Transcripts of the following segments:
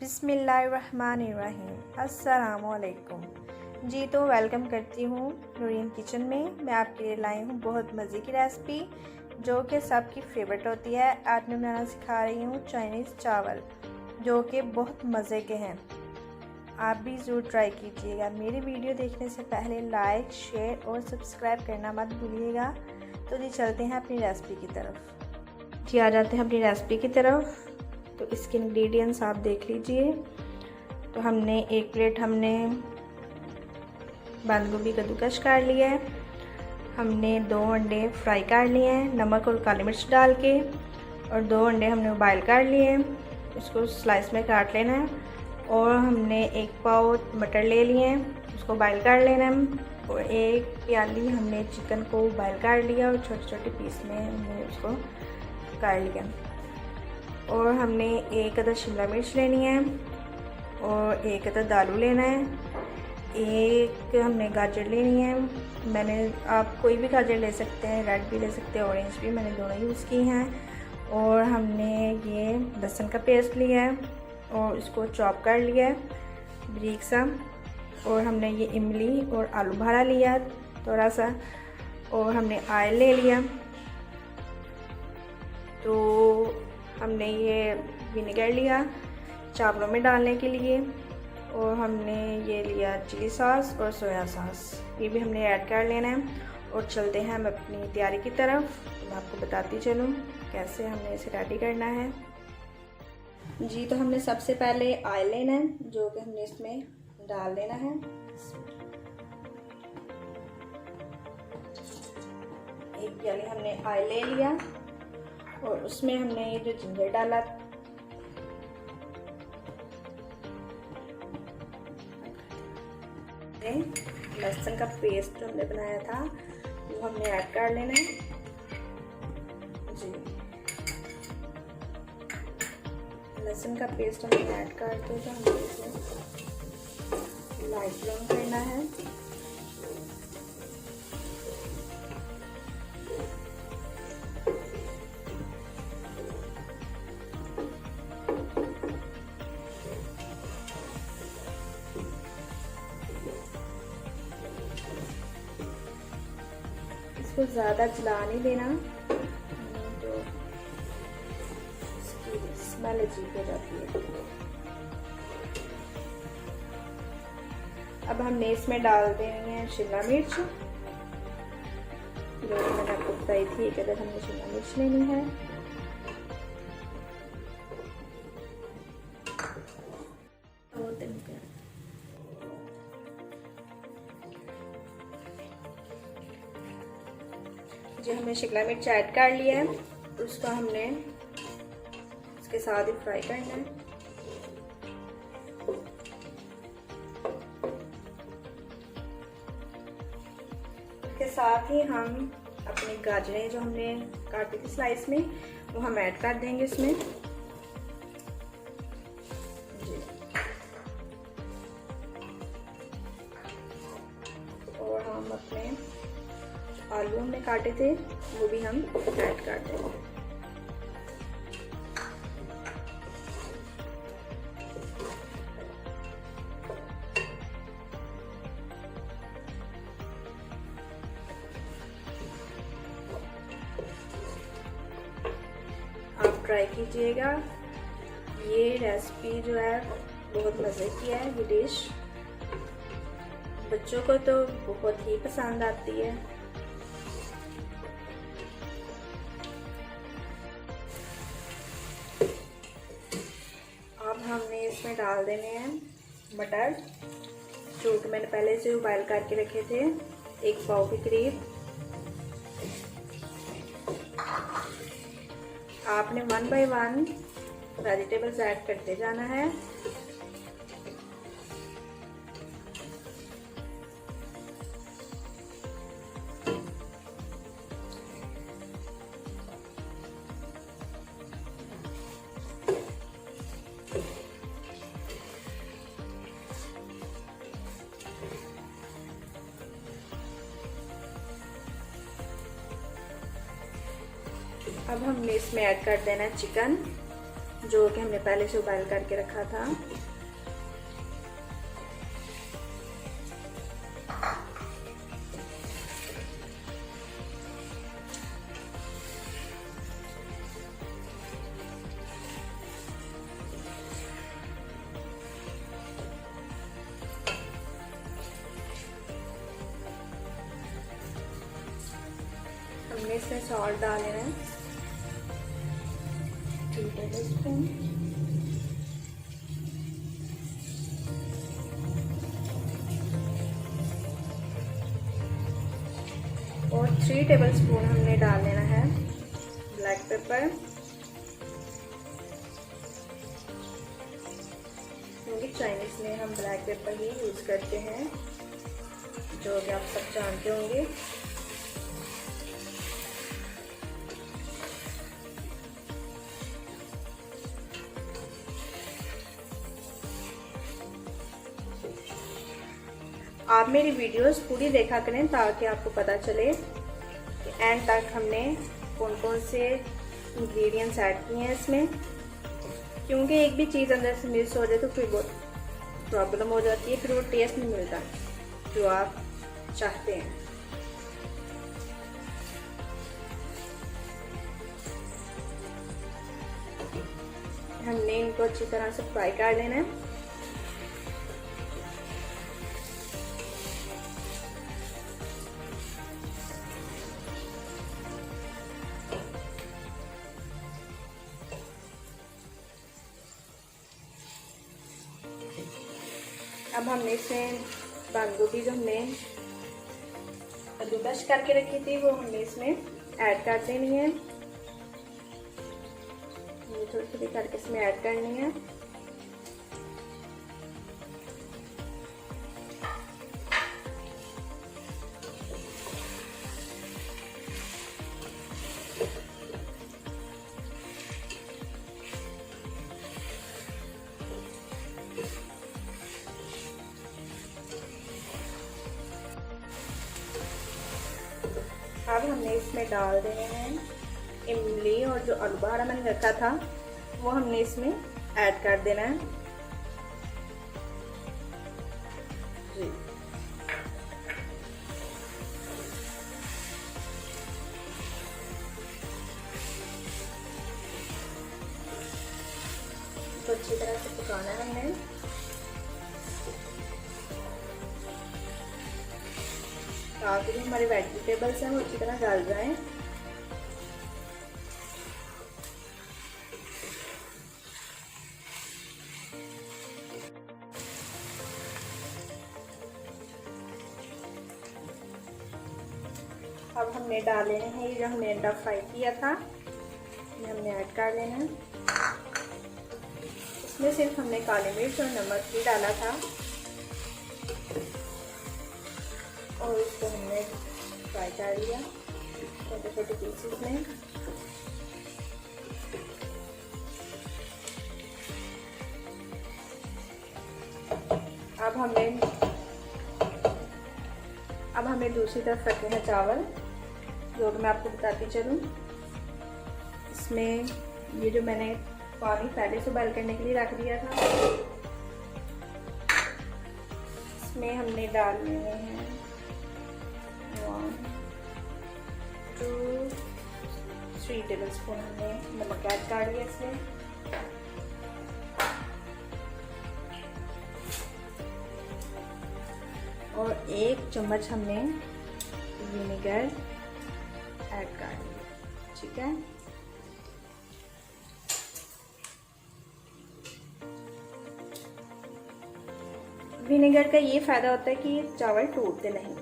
बिस्मिल्लाहिर्रहमानिर्रहीम। अस्सलामुअलैकुम जी। तो वेलकम करती हूँ नूरीन किचन में। मैं आपके लिए लाई हूँ बहुत मज़े की रेसिपी जो कि सबकी फेवरेट होती है। आज मैं बनाना सिखा रही हूँ चाइनीज़ चावल जो कि बहुत मज़े के हैं। आप भी ज़रूर ट्राई कीजिएगा। मेरी वीडियो देखने से पहले लाइक, शेयर और सब्सक्राइब करना मत भूलिएगा। तो जी चलते हैं अपनी रेसिपी की तरफ। जी आ जाते हैं अपनी रेसिपी की तरफ। तो इसके इंग्रेडिएंट्स आप देख लीजिए। तो हमने एक प्लेट बंद गोभी कद्दूकस कर लिया है। हमने 2 अंडे फ्राई कर लिए हैं नमक और काली मिर्च डाल के, और 2 अंडे हमने बॉयल कर लिए हैं। उसको स्लाइस में काट लेना है। और हमने 1 पाव मटर ले लिए हैं, उसको बॉयल कर लेना है। और 1 प्याली हमने चिकन को बॉयल कर लिया और छोटे छोटे पीस में हमने उसको कर लिया। और हमने 1 अदद शिमला मिर्च लेनी है और 1 अदद आलू लेना है। 1 हमने गाजर लेनी है। आप कोई भी गाजर ले सकते हैं, रेड भी ले सकते हैं, ऑरेंज भी, मैंने दोनों यूज़ की हैं। और हमने ये लहसुन का पेस्ट लिया है और इसको चॉप कर लिया है बारीक सा। और हमने ये इमली और आलू भरा लिया थोड़ा सा। और हमने ऑयल ले लिया। तो हमने ये विनेगर लिया चावलों में डालने के लिए। और हमने ये लिया चिली सॉस और सोया सॉस, ये भी हमने ऐड कर लेना है। और चलते हैं हम अपनी तैयारी की तरफ। तो मैं आपको बताती चलूँ कैसे हमने इसे रेडी करना है। जी तो हमने सबसे पहले ऑयल लेना है जो कि हमने इसमें डाल देना है। एक प्याली हमने ऑयल ले लिया और उसमें हमने ये जो जिंजर डाला, लहसुन का पेस्ट जो हमने बनाया था वो हमने ऐड कर लेना है। जी लहसुन का पेस्ट हमने ऐड करके तो हमें इसे लाइट ब्राउन करना है। इसको ज़्यादा जला नहीं देना, तो इसकी स्मेल अजीब हो जाती है। अब हमने इसमें डाल देनी है शिमला मिर्च जो मैंने आपको बताई थी। एक अदद हमने शिमला मिर्च लेनी है। जो हमने शिमला मिर्च ऐड कर लिया है उसको हमने इसके साथ ही फ्राई करना है। इसके साथ ही हम अपनी गाजरें जो हमने काटी थी स्लाइस में वो हम ऐड कर देंगे इसमें। और हम अपने आलू हमने काटे थे वो भी हम ऐड कर देंगे। आप ट्राई कीजिएगा। ये रेसिपी जो है बहुत मज़े की है। ये डिश बच्चों को तो बहुत ही पसंद आती है। अब हमने इसमें डाल देने हैं मटर जो कि मैंने पहले से बॉयल करके रखे थे 1 पाव के करीब। आपने 1 बाय 1 वेजिटेबल्स ऐड करते जाना है। अब हमने इसमें ऐड कर देना है चिकन जो कि हमने पहले से बॉयल करके रखा था। हमने इसमें सॉल्ट डाल लेना है 2 टेबलस्पून। और 3 टेबलस्पून हमने डाल लेना है ब्लैक पेपर, क्योंकि चाइनीज में हम ब्लैक पेपर ही यूज़ करते हैं, जो कि आप सब जानते होंगे। आप मेरी वीडियोस पूरी देखा करें ताकि आपको पता चले कि एंड तक हमने कौन कौन से इंग्रेडिएंट्स ऐड किए हैं इसमें, क्योंकि एक भी चीज़ अंदर से मिस हो जाए तो फिर बहुत प्रॉब्लम हो जाती है, फिर वो टेस्ट नहीं मिलता जो आप चाहते हैं। हमने इनको अच्छी तरह से फ्राई कर लेना है। अब हमने इसमें बंद गोभी जो हमने कद्दूकस करके रखी थी वो हमने इसमें ऐड कर देनी है। ये थोड़ी थोड़ी करके इसमें ऐड करनी है। अब हमने इसमें डाल देने हैं इमली, और जो आलू बहारा मैंने रखा था वो हमने इसमें ऐड कर देना है जी। तो अच्छी तरह से पकाना है हमने। ताकि जो हमारे वेजिटेबल्स हैं वो अच्छी तरह गल जाएं। अब हमने डाल लेने हैं ये जो हमने अंडा फ्राई किया था, ये हमने ऐड कर लेना है। इसमें सिर्फ हमने काली मिर्च और नमक ही डाला था, और इसको हमने फ्राई कर लिया छोटे छोटे पीसेस में। अब हमें दूसरी तरफ रखे हैं चावल, जो कि मैं आपको बताती चलूँ। इसमें ये जो मैंने पानी पहले से बॉयल करने के लिए रख दिया था, इसमें हमने डाल लेने हैं 1 2 3 टेबलस्पून हमने नमक ऐड कर लिया इसमें। और 1 चम्मच हमने विनेगर ऐड कर दिया, ठीक है। विनेगर का ये फायदा होता है कि चावल टूटते नहीं।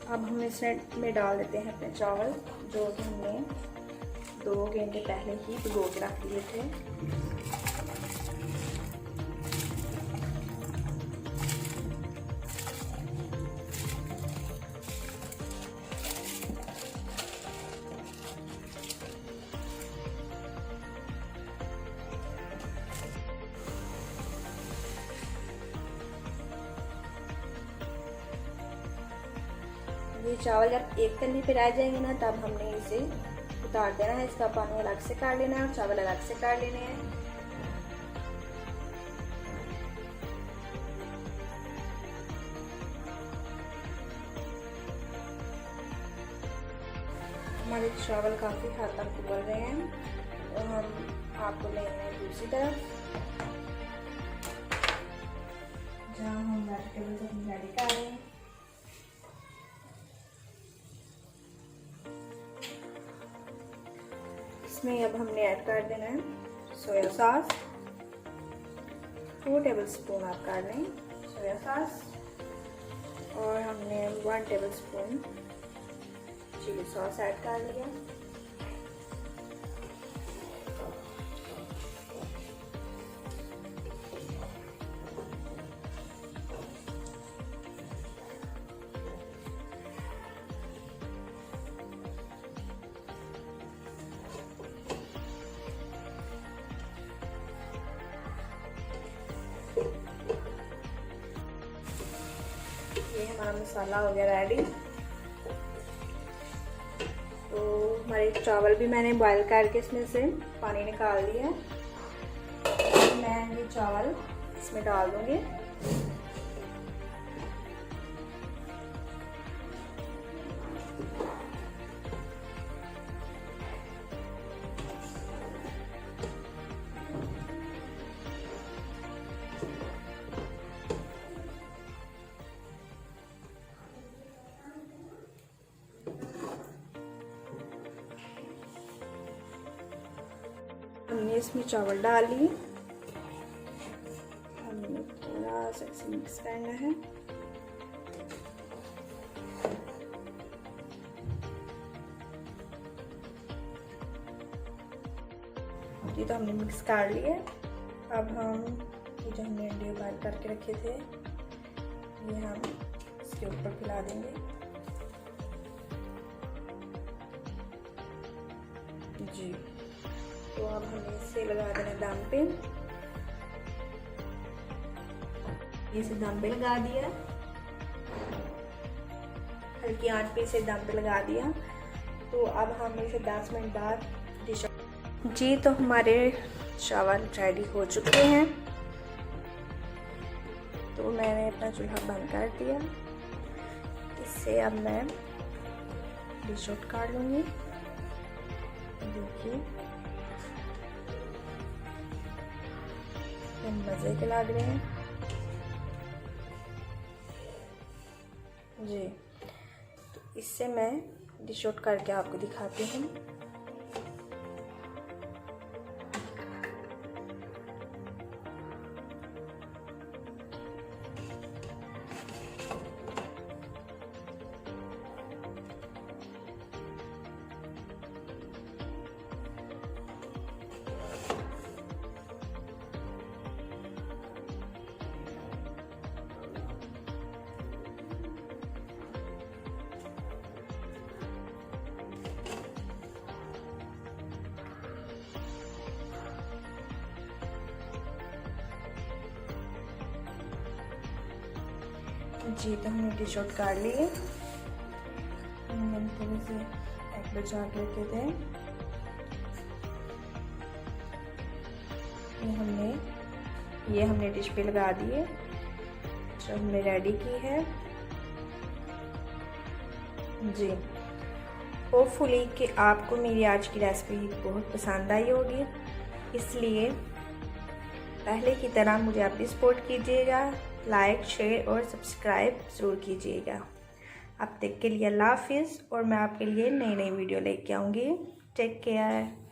अब हम इसमें डाल देते हैं अपने चावल, जो हमने 2 घंटे पहले ही भिगो के रख दिए थे। ये चावल जब एक तली पर आ जाएंगे ना, तब हमने इसे उतार देना है। इसका पानी अलग से काट लेना है और चावल अलग से काट लेने हैं। हमारे चावल काफ़ी हद तक उबल रहे हैं, तो हम आपको लेंगे दूसरी तरफ, जहाँ हम वेजिटेबल्स अपनी रेडी कर रहे हैं। इसमें अब हमने ऐड कर देना है सोया सॉस। 2 टेबलस्पून आप कर लें सोया सॉस, और हमने 1 टेबलस्पून चिली सॉस ऐड कर लिया। ये हमारा मसाला हो गया रेडी। तो हमारे चावल भी मैंने बॉईल करके इसमें से पानी निकाल दिया है। मैं ये चावल इसमें डाल दूंगी। हमने इसमें चावल डाल लिए, हमने थोड़ा सा इसे मिक्स करना है। ये तो हमने मिक्स कर लिए। अब हम ये जो हमने अंडे बॉईल करके रखे थे, ये हम इसके ऊपर फैला देंगे। जी, तो अब हमें इसे लगा देना दम पे। इसे दम पे लगा दिया, हल्की आंच पे इसे दम पे लगा दिया। तो अब हम इसे 10 मिनट बाद डिश। जी, तो हमारे चावल रेडी हो चुके हैं। तो मैंने अपना चूल्हा बंद कर दिया। इससे अब मैं डिश आउट कर लूँगी। देखिए मज़े के लग रहे हैं जी। तो इससे मैं डिश आउट करके आपको दिखाती हूँ। जी, तो हमने डिश आउट कर लिए। मैंने थोड़े से एग बचा के रखे थे, ये हमने डिश पे लगा दिए जो हमने रेडी की है जी। होपफुली कि आपको मेरी आज की रेसिपी बहुत पसंद आई होगी, इसलिए पहले की तरह मुझे आप भी सपोर्ट कीजिएगा, लाइक शेयर और सब्सक्राइब ज़रूर कीजिएगा। अब तक के लिए अल्लाह हाफिज़, और मैं आपके लिए नई नई वीडियो लेके आऊँगी। Take care.